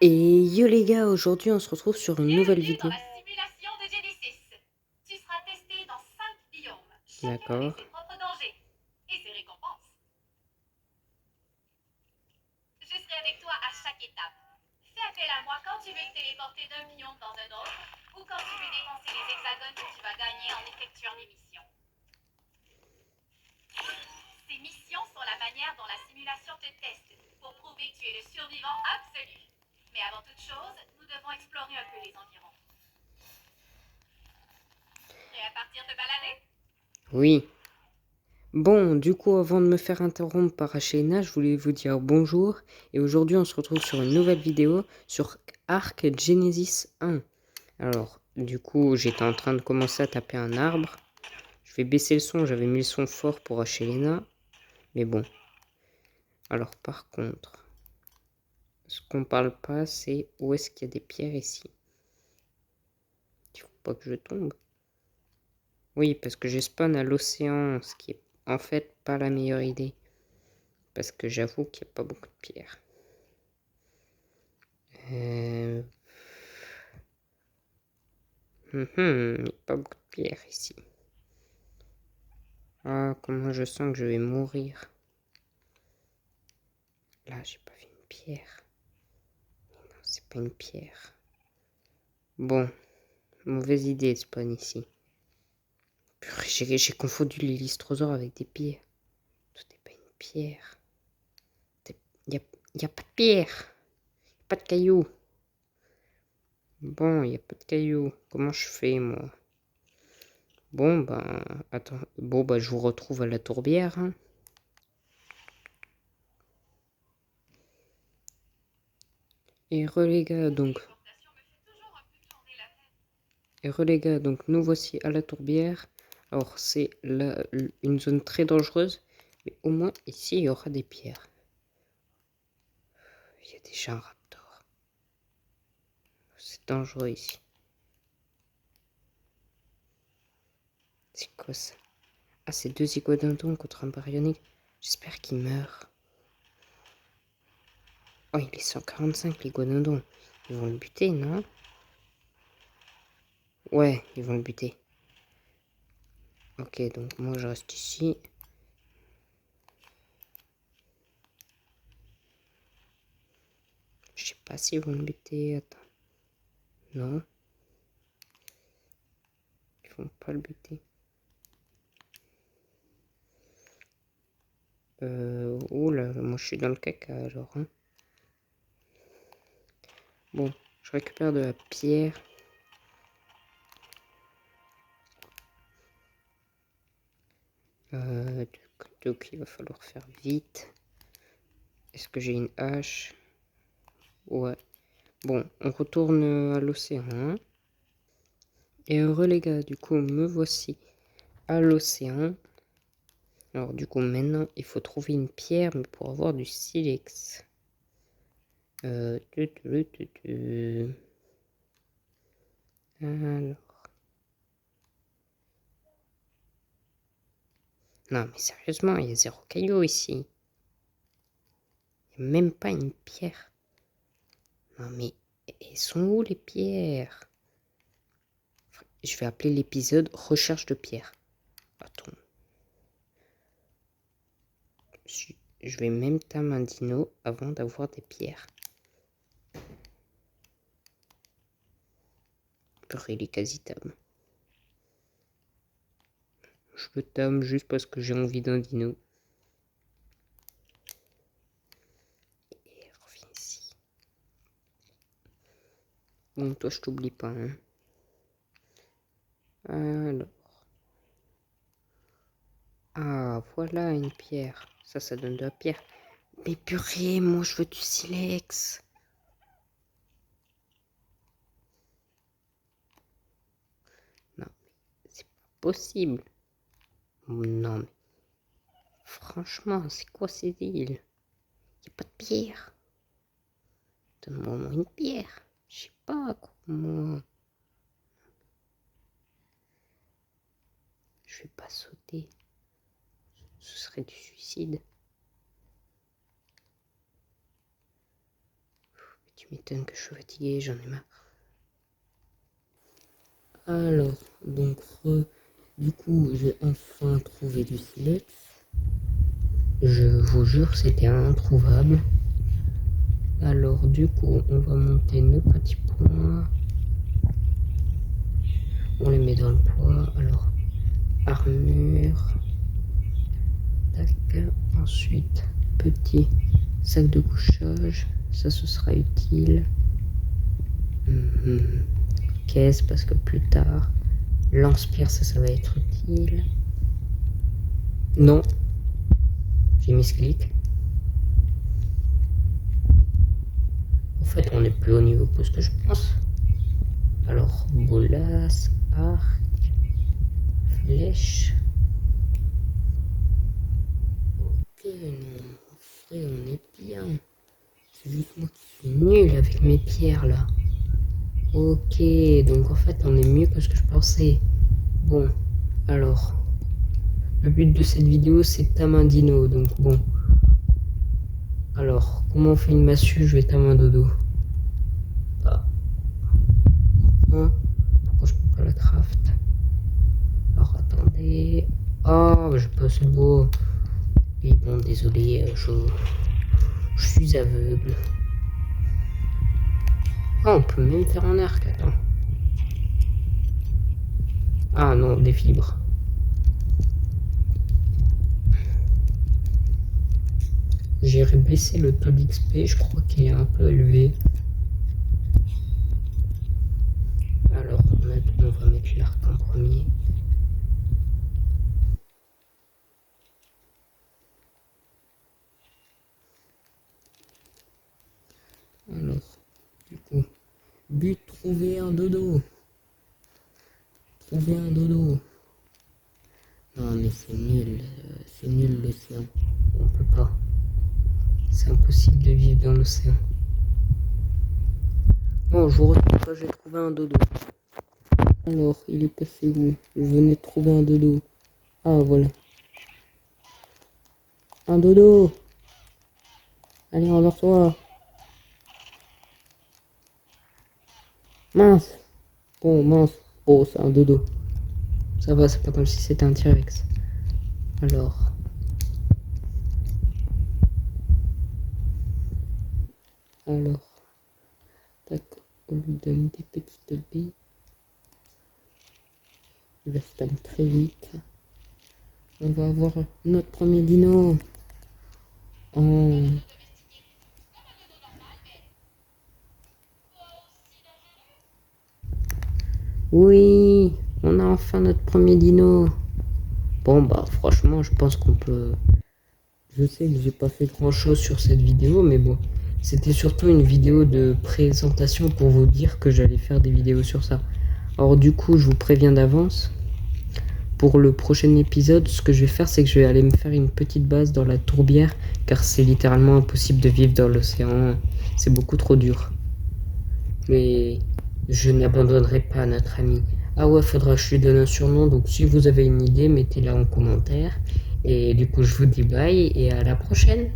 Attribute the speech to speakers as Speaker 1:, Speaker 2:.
Speaker 1: Et yo les gars, aujourd'hui on se retrouve sur une nouvelle vidéo.
Speaker 2: Dans la simulation de Genesis. Tu seras testé dans 5 biomes, chacun
Speaker 1: D'accord.
Speaker 2: avec ses propres dangers et ses récompenses. Je serai avec toi à chaque étape. Fais appel à moi quand tu veux te téléporter d'un biome dans un autre ou quand tu veux dépenser les hexagones que tu vas gagner en effectuant des missions. Ces missions sont la manière dont la simulation te teste pour prouver que tu es le survivant absolu. Mais avant toute chose, nous devons explorer un peu les environs. Prêt à partir te balader?
Speaker 1: Oui. Bon, du coup, avant de me faire interrompre par Ashena, je voulais vous dire bonjour. Et aujourd'hui, on se retrouve sur une nouvelle vidéo sur Arc Genesis 1. Alors, du coup, j'étais en train de commencer à taper un arbre. Je vais baisser le son, j'avais mis le son fort pour Ashena. Mais bon. Alors, par contre, ce qu'on parle pas, c'est où est-ce qu'il y a des pierres ici. Il faut pas que je tombe. Oui, parce que je spawn à l'océan, ce qui est en fait pas la meilleure idée. Parce que j'avoue qu'il n'y a pas beaucoup de pierres. Il n'y a pas beaucoup de pierres ici. Ah, comment je sens que je vais mourir. Là, j'ai pas vu une pierre. Non, c'est pas une pierre. Bon, mauvaise idée de spawn ici. J'ai confondu les lystrosaures avec des pierres. Tout n'est pas une pierre. Il n'y a pas de pierre. Pas de cailloux. Bon, il n'y a pas de cailloux. Comment je fais, moi? Bon, ben, attends. Bon, bah, je vous retrouve à la tourbière. Hein. Et reléga, donc. Et reléga, donc, nous voici à la tourbière. Alors, c'est une zone très dangereuse. Mais au moins, ici, il y aura des pierres. Il y a déjà un raptor. C'est dangereux ici. C'est quoi ça? Ah, c'est 2 iguanodons contre un baryonyx. J'espère qu'il meurt. Oh, il est 145 l'iguanodon. Ils vont le buter, non? Ouais, ils vont le buter. Ok, donc moi je reste ici. Je sais pas s'ils vont le buter. Attends. Non. Ils vont pas le buter. Oh là, moi je suis dans le caca alors. Hein. Bon, je récupère de la pierre. Donc il va falloir faire vite. Est-ce que j'ai une hache? Ouais. Bon, on retourne à l'océan. Hein. Et heureux les gars, du coup, me voici à l'océan. Alors du coup, maintenant, il faut trouver une pierre, mais pour avoir du silex. Alors. Non, mais sérieusement, il y a 0 caillou ici. Il n'y a même pas une pierre. Non, mais elles sont où les pierres? Je vais appeler l'épisode Recherche de pierres. Attends. Je vais même tamer un dino avant d'avoir des pierres. Purée, il est quasi tam. Je le tame juste parce que j'ai envie d'un dino. Et reviens ici. Bon, toi, je t'oublie pas. Hein. Alors. Ah, voilà une pierre. Ça donne de la pierre. Mais purée, moi, je veux du silex. Non, c'est pas possible. Non, mais franchement, c'est quoi ces îles? Y a pas de pierre. Donne-moi une pierre. Je sais pas comment. Je vais pas sauter. Ce serait du suicide. Tu m'étonnes que je suis fatigué, j'en ai marre. Alors, donc, du coup, j'ai enfin trouvé du silex. Je vous jure, c'était introuvable. Alors, du coup, on va monter nos petits points. On les met dans le poids. Alors, armure. Tac. Ensuite, petit sac de couchage. Ça, ce sera utile. Caisse, parce que plus tard. Lance-pierre, ça va être utile. Non. J'ai mis ce clic. En fait, on est plus haut niveau que ce que je pense. Alors, bolas, arc, flèche. Ok, on est bien. C'est juste moi qui suis nul avec mes pierres là. Ok, donc en fait, on est mieux que ce que je pensais. Bon, alors, le but de cette vidéo, c'est tamer un dino, donc bon. Alors, comment on fait une massue? Je vais tamer un dodo. Ah. Pourquoi je peux pas la craft? Alors, attendez. Ah, j'ai pas assez de bois. Oui, bon, désolé, je suis aveugle. Ah, on peut même faire un arc, attends. Ah non, des fibres. J'ai baissé le taux d'XP, je crois qu'il est un peu élevé. Alors, on va mettre l'arc en premier. Alors, du coup, but, trouver un dodo. Trouver un dodo. Non, mais c'est nul l'océan. On peut pas. C'est impossible de vivre dans l'océan. Bon, je vous retrouve quand j'ai trouvé un dodo. Alors, il est passé où? Je venais de trouver un dodo. Ah, voilà. Un dodo. Allez, endors-toi. Mince. Bon, mince. Oh, c'est un dodo. Ça va, c'est pas comme si c'était un T-Rex. Alors. Tac, on lui donne des petites billes. Il va se taper très vite. On va avoir notre premier dino. Oh. Oui, on a enfin notre premier dino. Bon bah franchement je pense qu'on peut... Je sais que j'ai pas fait grand chose sur cette vidéo, mais bon. C'était surtout une vidéo de présentation pour vous dire que j'allais faire des vidéos sur ça. Alors du coup je vous préviens d'avance. Pour le prochain épisode, ce que je vais faire, c'est que je vais aller me faire une petite base dans la tourbière, car c'est littéralement impossible de vivre dans l'océan. C'est beaucoup trop dur. Mais je n'abandonnerai pas notre ami. Ah ouais, faudra que je lui donne un surnom, donc si vous avez une idée, mettez-la en commentaire. Et du coup, je vous dis bye et à la prochaine.